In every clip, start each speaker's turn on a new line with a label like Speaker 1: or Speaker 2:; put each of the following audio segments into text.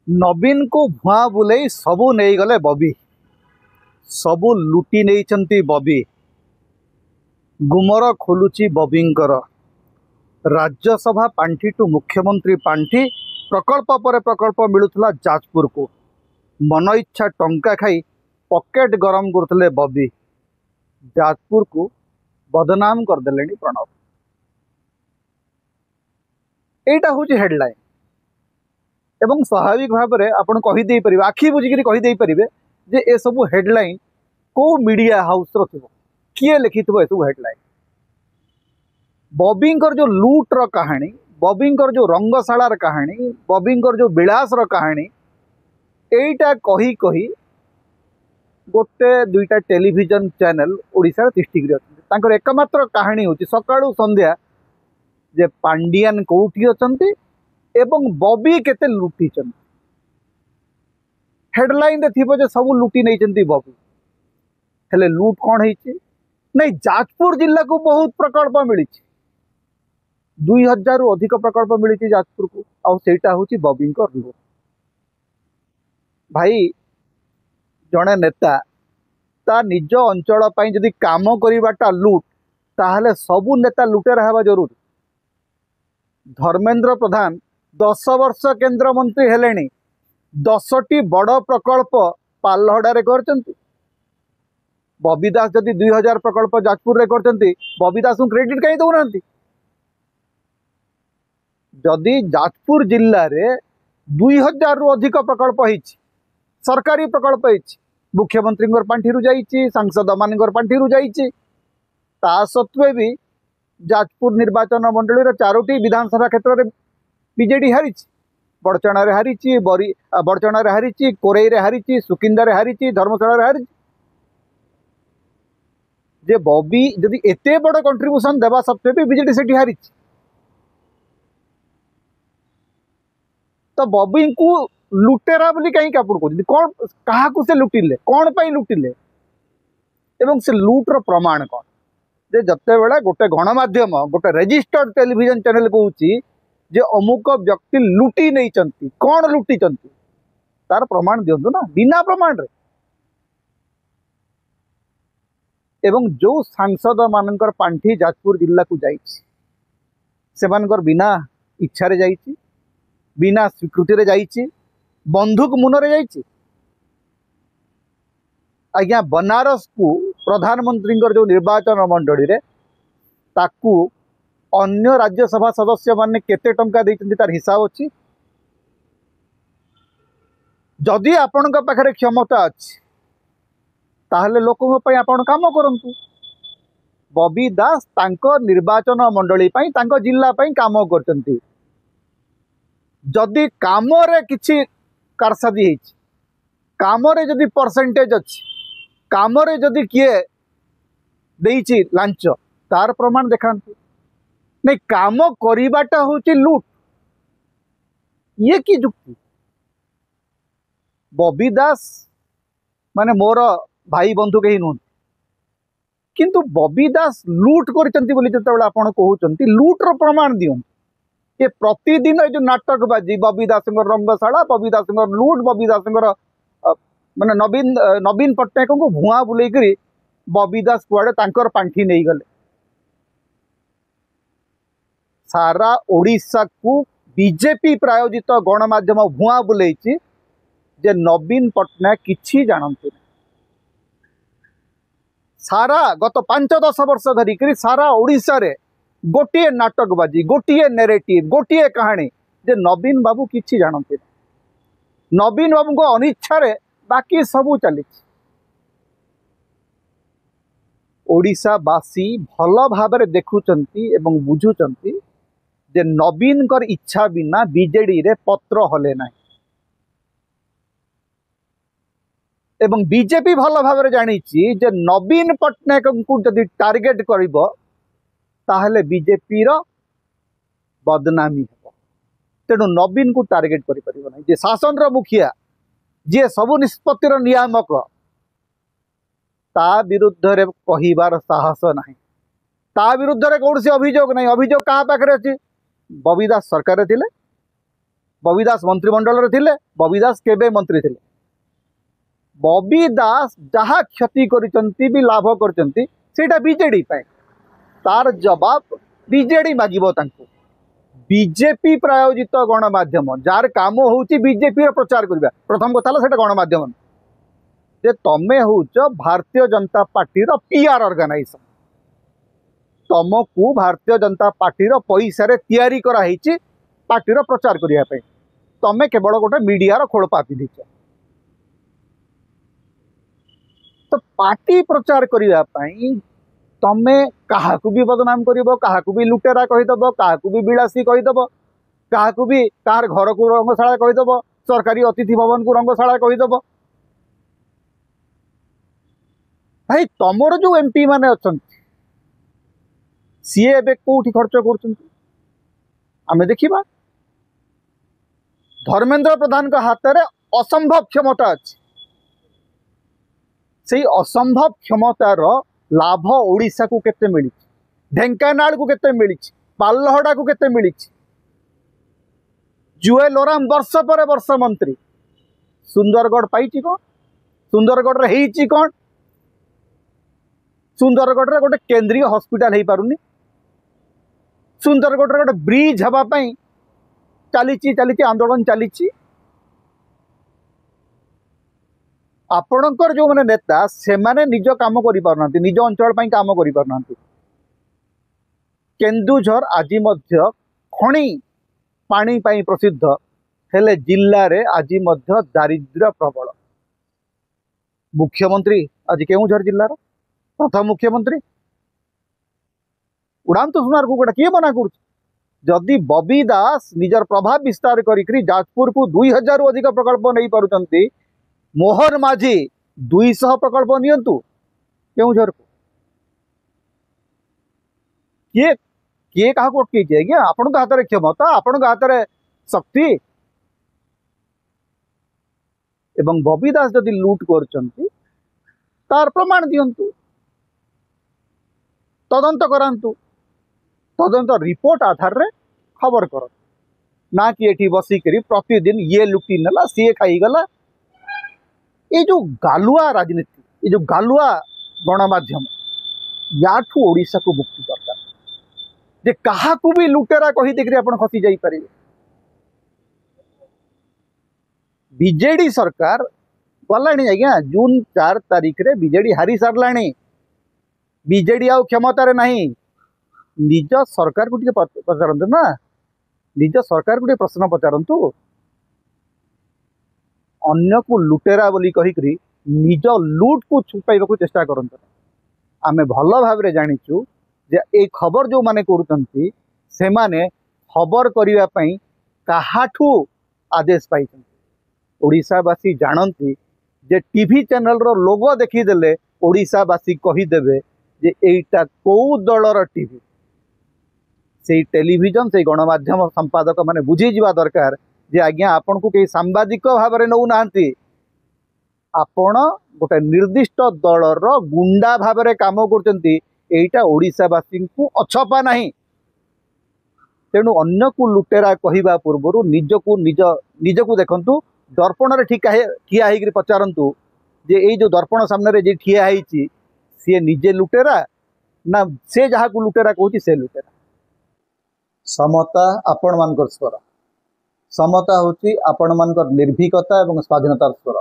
Speaker 1: नवीन को भुआ बुले सबू नहीं गले बबी सबू लुटी नहीं बबी गुमर खोलुची बबींकर राज्यसभा पांठी टू मुख्यमंत्री पांठी प्रकल्प पर प्रकल्प मिलुला जाजपुर को मन इच्छा टंका खाई पॉकेट गरम करते बबी जाजपुर को बदनाम करदे प्रणव। एटा हूँ हेडलाइन एवं स्वाभाविक भाव में आपन कहीदे पारे आखि बुझिकी कहीदे पारे जे ए सब हेडलाइन को मीडिया हाउस थो किए लिखि ए सब हेडलाइन। बबींकर जो लूट्र कहानी बबींकर जो रंगशालार कहानी बबींकर जो विलासर कहानी एटा कही कही गोटे दुईटा टेलीविजन चैनल ओडिशा तिष्ठिक अच्छे एकमात्र कहानी हूँ सकाळु संध्या जे पांडियान कौटी अच्छे एवं बबी केते लुटी हेडलाइन थी जे सब लुटी नहीं बबी हेले लुट कौन है नहीं जाजपुर जिला को बहुत प्रकल्प मिली 2000 रु अधिक प्रकल्प मिली जाजपुर को आईटा हूँ बबी लुट। भाई जड़े नेता ता निज अंचल जदि काम करवाटा लुट ताहले सबू नेता लुटेरा हवा जरूरी। धर्मेंद्र प्रधान 10 वर्ष केंद्र मंत्री हेलेनी 10टी बड़ प्रकल्प पालहड़ारे करचंती। बबी दास जदि 2000 प्रकल्प जाजपुर रे करचंती बबी दास को क्रेडिट कहीं दौना। जदि जाजपुर जिल्ला रे 2000 रु अधिक प्रकल्प होइछि सरकारी प्रकल्प होइछि मुख्यमंत्री पांठी रु जाइछि सांसद मान पांठी रु जाइछि ता सत्वे भी जाजपुर निर्वाचन मंडली 4टी विधानसभा क्षेत्र में बीजेडी हारी बड़चणा हारी बड़चणा हारी कोरई हारी सुकिंदा हारी धर्मशाला हारी जे बबी जदि एते बड़ कंट्रीब्यूशन देवा सत्वे भी बीजेडी से हारी तो बबी को लुटेरा बोली कहीं कापुड़ कहते कौन क्या से लुटिले कौन पाई लुटिले एवं से लुट्र प्रमाण कौन जे जते बेला गोटे गणमाध्यम गोटे रेजिस्टर्ड टेलीविजन चैनल कहूँ जे अमुक व्यक्ति लुटी नहीं चंती कौन लुटी चंती तार प्रमाण दिंतु ना बिना प्रमाण रे। एवं जो सांसद मानकर पांठी जाजपुर जिला को जाइछि से मानकर बिना इच्छा रे जाइछि बिना स्वीकृति रे जाइछि बंधुक मुन रे जाइछि। आज्ञा बनारस को प्रधानमंत्री जो निर्वाचन मंडली रे ताकू अन्य राज्यसभा सदस्य माने केते टंका देइछन्ति तार हिसाब अछि। जदि आपनका पाखरे क्षमता अछि ताहले लोकन पई आपण काम करंतु। बबी दास तांको निर्वाचन मंडली पई तांको जिल्ला पई काम करचन्ति। जदि काम रे किछि कारसादी हेछि काम रे जदि परसेंटेज अछि काम रे जदि किए देइछि लांच तार प्रमाण देखांतु। नहीं काम करिबाटा होची लूट ये की जुक्ति। बबी दास माने मोर भाई बंधु कहीं नुह किंतु बबी दास लूट करचंती बोली जतबेला आपण कहउचंती लूट रो प्रमाण दियन ये प्रतिदिन जो नाटक बाजी बबी दास रंगशाला बबी दास लूट बबी दास माने नवीन पट्टनायक को भुआ बुले करी बबी दास कुआडे तांकर पांठी नहीं गले। सारा ओडिशा को बीजेपी प्रायोजित गणमाध्यम भुआ बुले जे नवीन पट्टनायक किछि जानते सारा गत 5-10 वर्ष धरिक सारा ओडिशा रे गोटे नाटक बाजी गोटे नेरेटिव गोटे कहानी जे नवीन बाबू किछि जानते नवीन बाबू को अनिच्छा रे बाकी सबू चली। ओडिशावासी भल भाव देखुचंती एवं बुझुचंती जे नवीन कर इच्छा बिना बीजेडी रे पत्र हले ना एवं बीजेपी भल भाव जानी जे नवीन पट्टनायक को जदि टार्गेट करिबो ताहले बीजेपी रो बदनामी हेबो। तेणु नवीन को टार्गेट करि परिबो नै जे शासन रो मुखिया जे सबु निष्पत्तिर नियामक ता विरुद्ध रे कहिबार साहस नाही ता विरुद्ध रे कौन से अभियोग नहीं। अभियोग कहाँ पाखे अच्छी बबी दास सरकार थिले बबी दास मंत्रिमंडल थिले बबी दास केबे मंत्री थिले बबी दास जहाँ क्षति करिसंती भी लाभ करचंती सेटा बीजेडी पाए तार जवाब बीजेडी मागिबो तांको बीजेपी प्रायोजित गणमाध्यम जार काम होउची बीजेपी प्रचार करबा प्रथम कथा सेटा गणमाध्यम जे तमे होउच भारतीय जनता पार्टी रो पीआर ऑर्गेनाइजेशन तुमको भारतीय जनता पार्टी रो पैसा रे तैयारी करा हिची पार्टी रो प्रचार करिया पे तमे केवल गोटे मीडिया रो खोल पापी दीच तो पार्टी प्रचार करिया पई तमे काहाकू भी बदनाम करिवो काहाकू भी लुटेरा कहिदबो काहाकू भी बिलासी कहिदबो काहाकू भी कार घर को रंगशाला कहिदबो सरकारी अतिथि भवन को रंगशाला कहिदबो भाई तमर जो एमपी माने अछंती सी एबे कोठी खर्च करछंती आमे देखिबा धर्मेंद्र प्रधान का हाथ रे असंभव क्षमता अछि से असंभव क्षमतार लाभ ओडिशा को केते मिली ढेंकानाल को केते मिली पालहड़ा को केते मिली जुएल ओराम वर्ष पर वर्ष मंत्री सुंदरगढ़ पाई कौन सुंदरगढ़ रे हेची कौन सुंदरगढ़ रे गोटे केंद्रीय हॉस्पिटल हो पारुनी सुंदरगढ़ रे गोटे ब्रिज हवा पई चली आंदोलन चली आपणकर जो मैंने नेता से माने निज काम करि पारना निज अंचल पई काम करि पारना केन्दुझर आज मध्य खणी पानी पई प्रसिद्ध हेले जिल्ला रे आज मध्य दारिद्र्य प्रबल मुख्यमंत्री आज केउझर जिल्लार प्रथम मुख्यमंत्री उड़ांत सुनार को किए मना कर जदि बबी दास निजर प्रभाव विस्तार करी जाजपुर को 2000 रु अधिक प्रकल्प नहीं पारुचंती मोहन माझी 200 प्रकल्प नियंतु केउझर को किए किए कहा को अटके आज्ञा आपण हाथ में क्षमता आपण हाथ में शक्ति एवं बबी दास जदि लूट करचंती तार प्रमाण दियंतु तदंत करांतु तदंत रिपोर्ट आधार रे खबर कर ना कि एठी बसिक प्रतिदिन ये लुटी नेला सी खाईगला ये जो गालुआ राजनीति ये जो गालुआ गणमाध्यम याठू ओडिशा को मुक्ति दरकार जे कहा को भी लुटेरा कही देखिए आप खसी जाई पारे बीजेडी सरकार गलानी आज्ञा जून 4 तारीख रे बीजेडी हारी सारलानी बीजेडी आउ क्षमतार नहीं निज सरकार को पचारतु ना निज सरकार को प्रश्न पचारतु अन्य को लुटेरा बोली कही निज लुट को छुपाइबा को चेष्टा करते आमे भल भाव जाचु जे ए खबर जो माने करुचंती से माने खबर करिवा पई काहाठू आदेश पाई ओडिशावासी जानती जे टीवी चैनल रो लोगो देखीदेले ओडिशावासी कहीदेवे जे एटा कौ दलर टीवी से टेलीविजन से गणमाध्यम संपादक माने बुझी जीवा दरकार जे आज्ञा आपन को कई सांबादिक भाव में नौ नांती आपण गोटे निर्दिष्ट दलर गुंडा भाव में काम करचंती एटा ओडिशावासी को अछपा नहीं तेणु अन्य को लुटेरा कहवा पूर्व निजको देखंतु दर्पण रे ठीक ठिया होकर पचारतु जे ये जो दर्पण सामने जे ठिया होइची सी निजे लुटेरा ना से जहाँ को लुटेरा कहूँ से लुटेरा समता आपण मानकर स्वर समता होची आपण मानकर निर्भीकता एवं स्वाधीनतार स्वर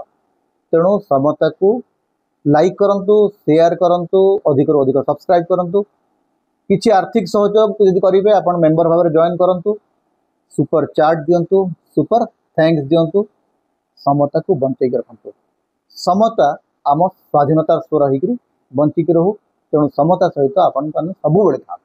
Speaker 1: तेणु समता को लाइक करंतु शेयर करंतु अधिक अधिक सब्सक्राइब करंतु किछि आर्थिक सहयोग यदि करेंगे आपण मेंबर भाव में जॉइन करंतु सुपर चार्ट दियंतु सुपर थैंक्स दियंतु समता को बंचेक रखंतु समता आम स्वाधीनतार स्वर होकर बंचिक रहू तेणु समता सहित आपण सब था।